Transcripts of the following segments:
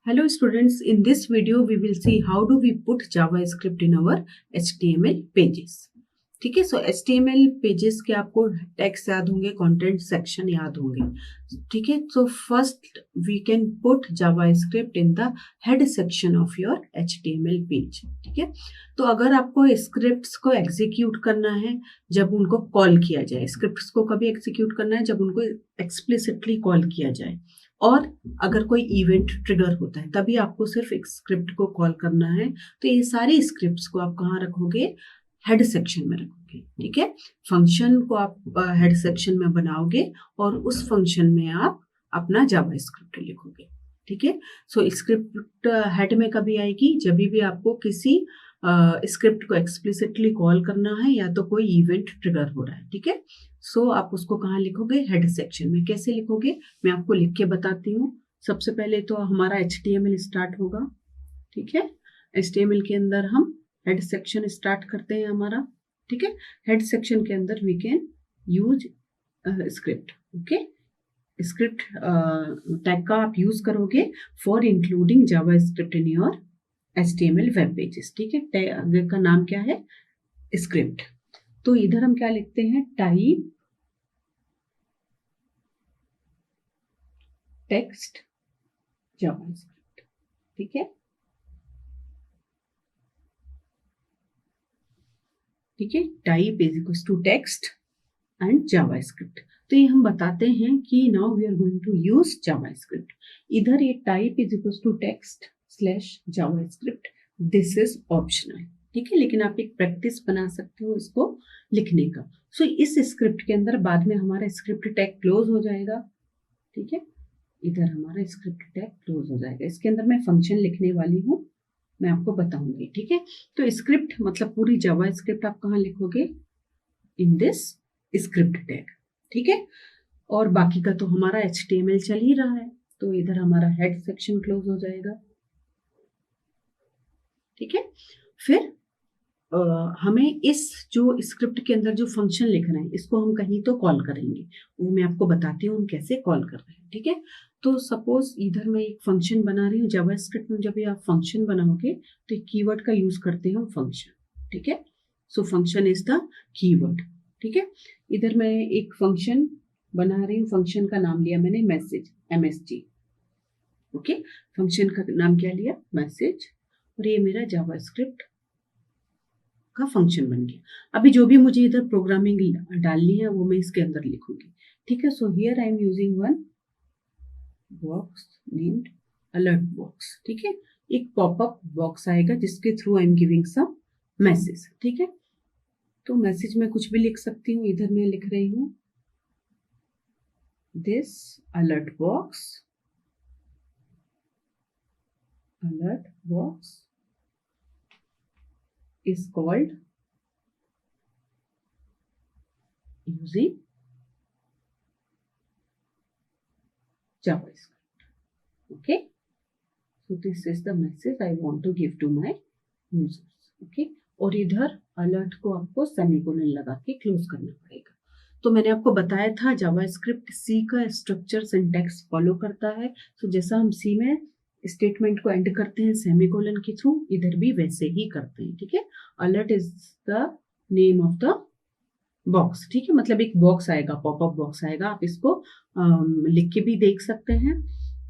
Hello students, in this video we will see how do we put JavaScript in our HTML pages. ठीक है, सो HTML pages के आपको tags याद होंगे, content section याद होंगे. ठीक है, so first we can put JavaScript in the head section of your HTML page. ठीक है, तो अगर आपको स्क्रिप्ट्स को एग्जीक्यूट करना है जब उनको कॉल किया जाए, स्क्रिप्ट्स को कभी एग्जीक्यूट करना है जब उनको एक्सप्लिसिटली कॉल किया जाए, और अगर कोई इवेंट ट्रिगर होता है तभी आपको सिर्फ एक स्क्रिप्ट को कॉल करना है. तो ये सारी स्क्रिप्ट्स को आप कहाँ रखोगे? हेड सेक्शन में रखोगे. ठीक है, फंक्शन को आप हेड सेक्शन में बनाओगे और उस फंक्शन में आप अपना जावास्क्रिप्ट लिखोगे. ठीक है, सो स्क्रिप्ट हेड में कभी आएगी? जब भी आपको किसी स्क्रिप्ट को एक्सप्लिसिटली कॉल करना है या तो कोई इवेंट ट्रिगर हो रहा है. ठीक है, सो आप उसको कहाँ लिखोगे? हेड सेक्शन में. कैसे लिखोगे मैं आपको लिख के बताती हूँ. सबसे पहले तो हमारा HTML स्टार्ट होगा. ठीक है, HTML के अंदर हम हेड सेक्शन स्टार्ट करते हैं हमारा. ठीक है, हेड सेक्शन के अंदर we can use script. Okay, script tag का आप यूज करोगे for including JavaScript in your HTML web pages. ठीक है, टैग का नाम क्या है? स्क्रिप्ट. तो इधर हम क्या लिखते हैं? Type text JavaScript. ठीक है, ठीक है, type is equal to text and JavaScript. तो ये हम बताते हैं कि now we are going to use JavaScript. इधर ये type is equal to text slash JavaScript, this is optional. ठीक है, लेकिन आप एक प्रैक्टिस बना सकते हो इसको लिखने का. सो इस स्क्रिप्ट के अंदर बाद में हमारा स्क्रिप्ट टैग क्लोज हो जाएगा. ठीक है, इधर हमारा स्क्रिप्ट टैग क्लोज हो जाएगा. इसके अंदर मैं फंक्शन लिखने वाली हूँ, मैं आपको बताऊंगी. ठीक है, तो स्क्रिप्ट मतलब पूरी जावास्क्रिप्ट आप कहाँ लिखोगे? In this script tag. ठीक है, और बाकी का तो हमारा HTML चल ही रहा है, तो इधर हमारा हेड सेक्शन क्लोज हो जाएगा. ठीक है, फिर हमें इस जो स्क्रिप्ट के अंदर जो फंक्शन लिखना है इसको हम कहीं तो कॉल करेंगे. वो मैं आपको बताती हूँ हम कैसे कॉल कर रहे हैं. ठीक है, तो सपोज इधर मैं एक फंक्शन बना रही हूँ. जावास्क्रिप्ट में जब भी आप फंक्शन बनाओगे तो एक कीवर्ड का यूज करते हैं हम फंक्शन. ठीक है, so function is the keyword. ठीक है, इधर मैं एक फंक्शन बना रही हूँ. फंक्शन का नाम लिया मैंने मैसेज, MSG. ओके, फंक्शन का नाम क्या लिया? मैसेज. और ये मेरा जावास्क्रिप्ट का फंक्शन बन गया. अभी जो भी मुझे इधर प्रोग्रामिंग डालनी है वो मैं इसके अंदर लिखूंगी. ठीक है, so here I am using one box named alert box. ठीक है, एक पॉपअप बॉक्स आएगा जिसके through I am giving some message. ठीक है, तो मैसेज में कुछ भी लिख सकती हूँ. इधर मैं लिख रही हूँ this alert box is called using JavaScript. Okay, so this is the message I want to give to my users. Okay, और इधर अलर्ट को आपको सेमीकोलन लगा के क्लोज करना पड़ेगा. तो मैंने आपको बताया था जावास्क्रिप्ट C का स्ट्रक्चर सिंटैक्स फॉलो करता है. तो जैसा हम C में स्टेटमेंट को एंड करते हैं सेमीकोलन के थ्रू, इधर भी वैसे ही करते हैं. ठीक है, alert is the name of the box. ठीक है, मतलब एक बॉक्स आएगा, पॉपअप बॉक्स आएगा. आप इसको लिख के भी देख सकते हैं.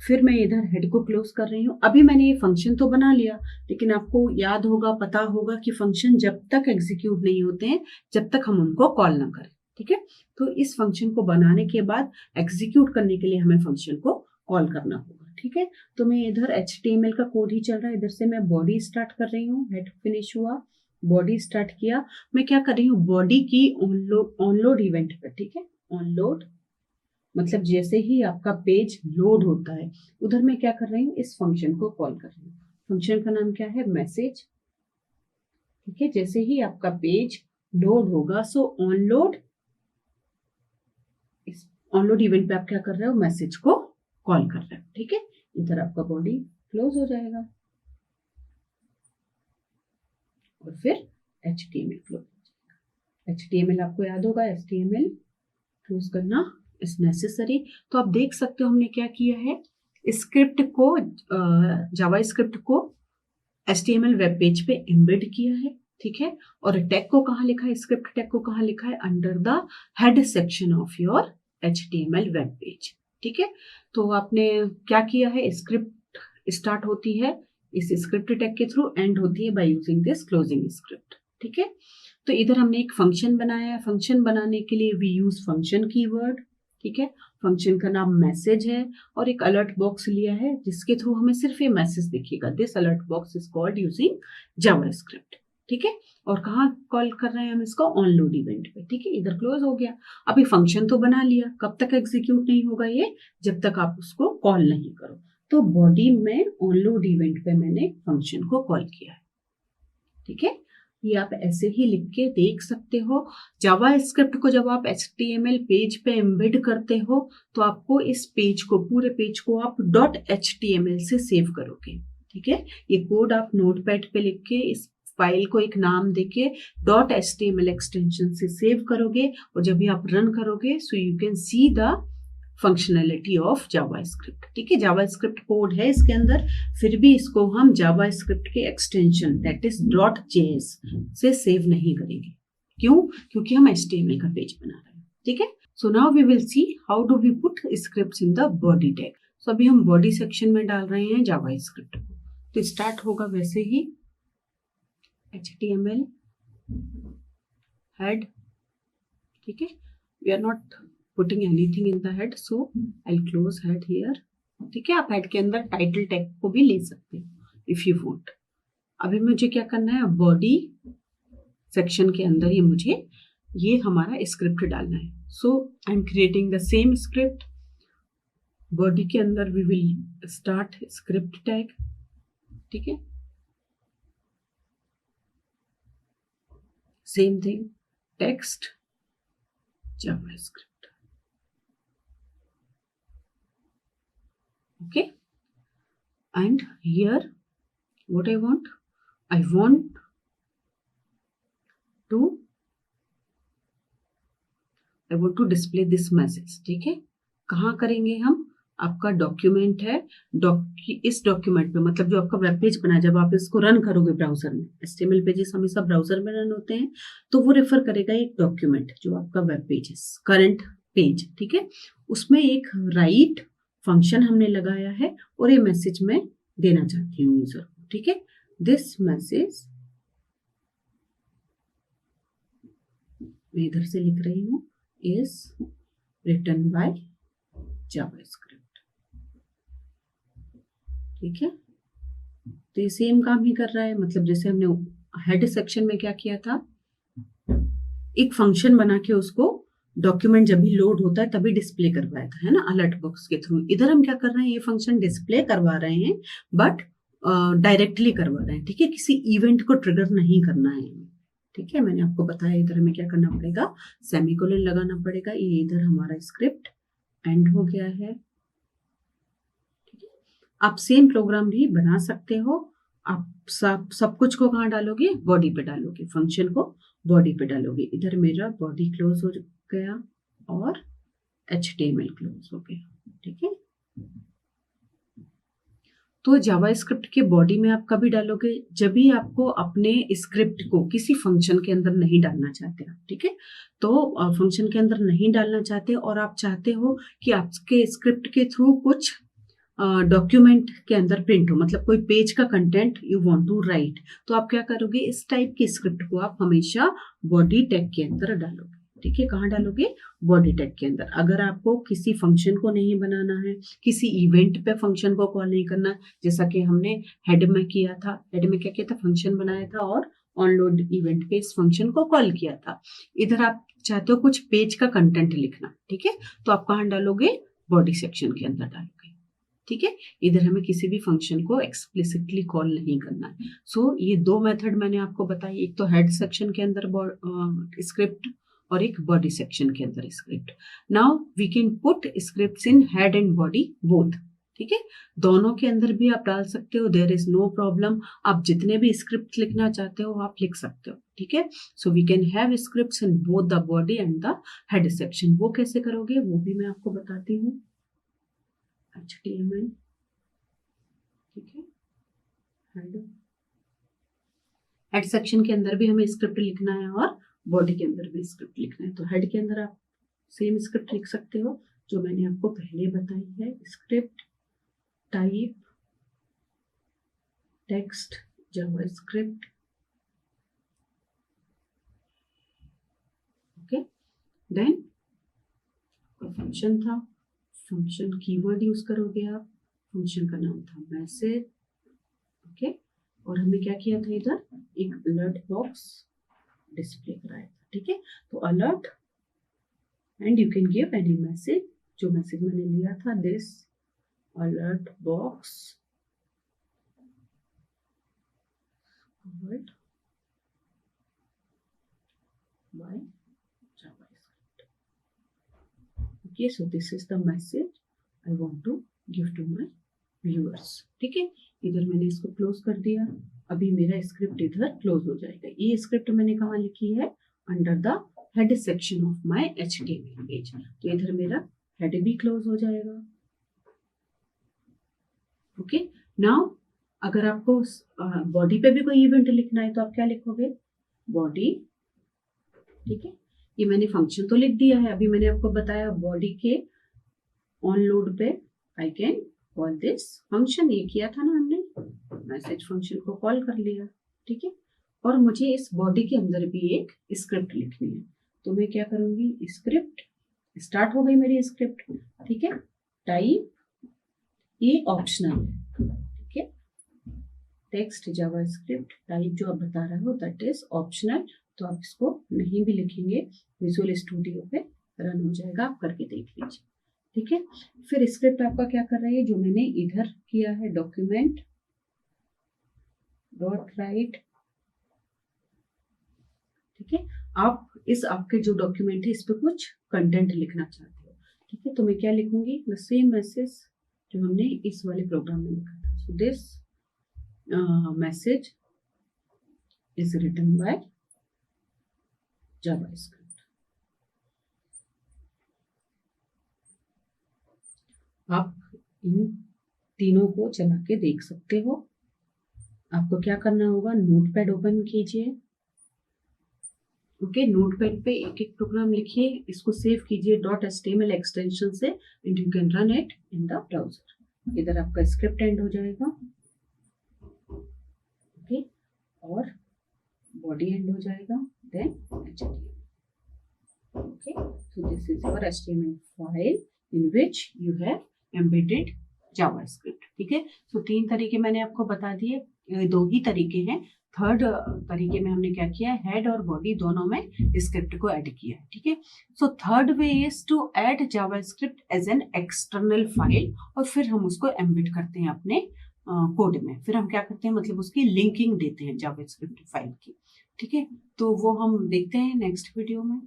फिर मैं इधर हेड को क्लोज कर रही हूँ. अभी मैंने ये फंक्शन तो बना लिया, लेकिन आपको याद होगा, पता होगा कि फंक्शन जब तक एग्जीक्यूट नहीं होते हैं जब तक हम उनको कॉल ना करें. ठीक है, तो इस फंक्शन को बनाने के बाद एग्जीक्यूट करने के लिए हमें फंक्शन को कॉल करना होगा. ठीक है, तो मैं इधर HTML का कोड ही चल रहा है. इधर से मैं बॉडी स्टार्ट कर रही हूँ. हेड फिनिश हुआ, बॉडी स्टार्ट किया. मैं क्या कर रही हूँ? बॉडी की ऑनलोड इवेंट पर. ठीक है, ऑनलोड मतलब जैसे ही आपका पेज लोड होता है उधर मैं क्या कर रही हूँ? इस फंक्शन को कॉल कर रही हूँ. फंक्शन का नाम क्या है? मैसेज. ठीक है, जैसे ही आपका पेज लोड होगा, सो ऑनलोड, इस ऑनलोड इवेंट पे आप क्या कर रहे हो? मैसेज को कॉल कर रहे हो. ठीक है, इधर आपका बॉडी क्लोज हो जाएगा और फिर HTML क्लोज हो जाएगा. HTML आपको याद होगा, HTML क्लोज करना इज नेसेसरी. तो आप देख सकते हो हमने क्या किया है, स्क्रिप्ट को जावा स्क्रिप्ट को HTML वेब पेज पे एम्बेड किया है, ठीक है। और टैग को कहाँ लिखा है, स्क्रिप्ट टैग को कहाँ लिखा है, under the head section of your HTML web page, ठीक है। तो आपने क्या किया है, स्क्रिप्ट स्टार्ट होती है इस स्क्रिप्ट टैग के थ्रू, एंड होती है by using this closing script, ठीक है। तो इधर हमने एक फंक्शन बनाया है, फंक्शन बनाने के लिए वी यूज फंक्शन कीवर्ड, ठीक है। फंक्शन का नाम मैसेज है और एक अलर्ट बॉक्स लिया है जिसके थ्रू हमें सिर्फ ये मैसेज दिखेगा, this alert box is called using JavaScript, ठीक है। और कहाँ कॉल कर रहे हैं हम इसको, ऑन लोड इवेंट पे, ठीक है। इधर क्लोज हो गया। अभी फंक्शन तो बना लिया, कब तक एग्जीक्यूट नहीं होगा ये, जब तक आप उसको कॉल नहीं करो। तो बॉडी में ऑन लोड इवेंट पे मैंने फंक्शन को कॉल किया है, ठीक है। ये आप ऐसे ही लिख के देख सकते हो। जावा स्क्रिप्ट को जब आप HTML पेज पे एम्बेड करते हो तो आपको इस पेज को, पूरे पेज को आप .html से सेव करोगे, ठीक है। ये कोड आप नोटपैड पे लिख के इस फाइल को एक नाम देके .html एक्सटेंशन से सेव करोगे, और जब भी आप रन करोगे so you can see the functionality of JavaScript, ठीक है। जावास्क्रिप्ट कोड है इसके अंदर, फिर भी इसको हम जावास्क्रिप्ट के एक्सटेंशन दैट इज .js से सेव नहीं करेंगे। क्यों? क्योंकि हम HTML का पेज बना रहे हैं, ठीक है। So now we will see how do we put scripts in the body tag. So अभी हम बॉडी सेक्शन में डाल रहे हैं जावास्क्रिप्ट को, तो स्टार्ट होगा वैसे ही HTML हेड, ठीक है। We are not putting anything in the head, so I'll close head here, ठीक है। आप हेड के अंदर टाइटल टैग को भी ले सकते हो if you want। अभी मुझे क्या करना है, बॉडी सेक्शन के अंदर ही मुझे ये हमारा स्क्रिप्ट डालना है। So I am creating the same script. Body के अंदर we will start script tag, ठीक है। Same thing, text JavaScript, okay. And here what I want to display this message, ठीक है। कहाँ करेंगे हम, आपका डॉक्यूमेंट है, इस डॉक्यूमेंट पे, मतलब जो आपका वेब पेज बना है, जब आप इसको रन करोगे ब्राउजर में, HTML पेजेस हमेशा ब्राउजर में रन होते हैं, तो वो रेफर करेगा एक डॉक्यूमेंट जो आपका वेब पेज है, करंट पेज, ठीक है। उसमें एक राइट फंक्शन हमने लगाया है और ये मैसेज मैं देना चाहती हूँ यूजर को, ठीक है। दिस मैसेज मैं इधर से लिख रही हूँ, इज रिटन बाय जावास्क्रिप्ट, ठीक है। तो ये सेम काम ही कर रहा है, मतलब जैसे हमने हेड सेक्शन में क्या किया था, एक फंक्शन बना के उसको डॉक्यूमेंट जब भी लोड होता है तभी डिस्प्ले करवाया था, है ना, अलर्ट बॉक्स के थ्रू। इधर हम क्या कर रहे हैं, ये फंक्शन डिस्प्ले करवा रहे हैं बट डायरेक्टली करवा रहे हैं, ठीक है। किसी इवेंट को ट्रिगर नहीं करना है, ठीक है। मैंने आपको बताया इधर हमें क्या करना पड़ेगा, सेमीकोलन लगाना पड़ेगा। ये इधर हमारा स्क्रिप्ट एंड हो गया है, ठीक है। आप सेम प्रोग्राम भी बना सकते हो। आप सब कुछ को कहाँ डालोगे, बॉडी पे डालोगे, फंक्शन को बॉडी पे डालोगे। इधर मेरा बॉडी क्लोज हो गया और HTML क्लोज हो गया, ठीक है। तो जावास्क्रिप्ट के बॉडी में आप कभी डालोगे, जब भी आपको अपने स्क्रिप्ट को किसी फंक्शन के अंदर नहीं डालना चाहते आप, ठीक है। तो फंक्शन के अंदर नहीं डालना चाहते और आप चाहते हो कि आपके स्क्रिप्ट के थ्रू कुछ डॉक्यूमेंट के अंदर प्रिंट हो, मतलब कोई पेज का content you want to write, तो आप क्या करोगे, इस टाइप के स्क्रिप्ट को आप हमेशा बॉडी टैग के अंदर डालोगे, ठीक है। कहाँ डालोगे, बॉडी टैग के अंदर। अगर आपको किसी फंक्शन को नहीं बनाना है, किसी इवेंट पे फंक्शन को कॉल नहीं करना, जैसा कि हमने हेड में किया था, हेड में क्या किया था, फंक्शन बनाया था और ऑनलोड इवेंट पे इस फंक्शन को कॉल किया था। इधर आप चाहते हो कुछ पेज का कंटेंट लिखना, ठीक है, तो आप कहाँ डालोगे, बॉडी सेक्शन के अंदर डालोगे, ठीक है। इधर हमें किसी भी फंक्शन को एक्सप्लिसिटली कॉल नहीं करना है। सो ये दो मेथड मैंने आपको बताई, एक तो हेड सेक्शन के अंदर स्क्रिप्ट और एक बॉडी सेक्शन के अंदर script. Now we can put scripts in head and body both, ठीक है। दोनों के अंदर भी आप डाल सकते हो, देयर इज नो प्रॉब्लम। आप जितने भी स्क्रिप्ट लिखना चाहते हो आप लिख सकते हो, ठीक है। So we can have scripts in both the body and the head section. वो कैसे करोगे वो भी मैं आपको बताती हूँ। HTML ठीक है। हेड सेक्शन के अंदर भी हमें स्क्रिप्ट लिखना है और बॉडी के अंदर भी स्क्रिप्ट लिखना है। तो हेड के अंदर आप सेम स्क्रिप्ट लिख सकते हो जो मैंने आपको पहले बताई है। Script type text JavaScript, okay. Then function था, फंक्शन कीवर्ड यूज करोगे आप। फंक्शन का नाम था मैसेज, ओके। और हमने क्या किया था, इधर एक अलर्ट बॉक्स डिस्प्ले कराया था, ठीक है। तो alert and you can give any message. जो मैसेज मैंने लिया था, this alert box covered by JavaScript. Okay, so this is the message I want to give to my viewers. ठीक है, इधर मैंने इसको क्लोज कर दिया। अभी मेरा स्क्रिप्ट इधर क्लोज हो जाएगा। ये स्क्रिप्ट मैंने कहाँ लिखी है, under the head section of my HTML page. तो इधर मेरा हेड भी क्लोज हो जाएगा। ओके, नाउ अगर आपको बॉडी पे भी कोई इवेंट लिखना है तो आप क्या लिखोगे, बॉडी, ठीक है। ये मैंने फंक्शन तो लिख दिया है। अभी मैंने आपको बताया बॉडी के ऑन लोड पे I can call this function. ये किया था ना हमने, मैसेज फंक्शन को कॉल कर लिया, ठीक है। और मुझे इस बॉडी के अंदर भी एक स्क्रिप्ट लिखनी है, तो मैं क्या करूंगी, स्क्रिप्ट स्टार्ट हो गई मेरी स्क्रिप्ट, ठीक है। टाइप ये ऑप्शनल है, ठीक है। टेक्स्ट जावास्क्रिप्ट टाइप जो आप बता रहे हो दैट इज ऑप्शनल। तो आप इसको नहीं भी लिखेंगे, विजुअल स्टूडियो पे रन हो जाएगा, आप करके देख लीजिए, ठीक है। फिर स्क्रिप्ट आपका क्या कर रही है, जो मैंने इधर किया है, डॉक्यूमेंट डॉट राइट, ठीक है। आप इस आपके जो डॉक्यूमेंट है इस पे कुछ कंटेंट लिखना चाहते हो, ठीक है। तो मैं क्या लिखूंगी, द सेम मैसेज जो हमने इस वाले प्रोग्राम में लिखा था। So this message is written by JavaScript. आप इन तीनों को चला के देख सकते हो। आपको क्या करना होगा, नोटपैड ओपन कीजिए, ओके। नोटपैड पे एक एक प्रोग्राम लिखिए, इसको सेव कीजिए .html एक्सटेंशन से, and you can run it in the browser. इधर आपका स्क्रिप्ट एंड हो जाएगा, ओके, और बॉडी एंड हो जाएगा, then HTML, okay. So this is your HTML file in which you have embedded JavaScript, ठीक है। तो 3 तरीके मैंने आपको बता दिए, 2 ही तरीके हैं। थर्ड तरीके में हमने क्या किया, हेड और बॉडी दोनों में स्क्रिप्ट को ऐड किया, ठीक है। So third way is to add JavaScript as an external file, और फिर हम उसको एम्बेड करते हैं अपने कोड में। फिर हम क्या करते हैं, मतलब उसकी लिंकिंग देते हैं जावास्क्रिप्ट फाइल की, ठीक है। तो वो हम देखते हैं नेक्स्ट वीडियो में।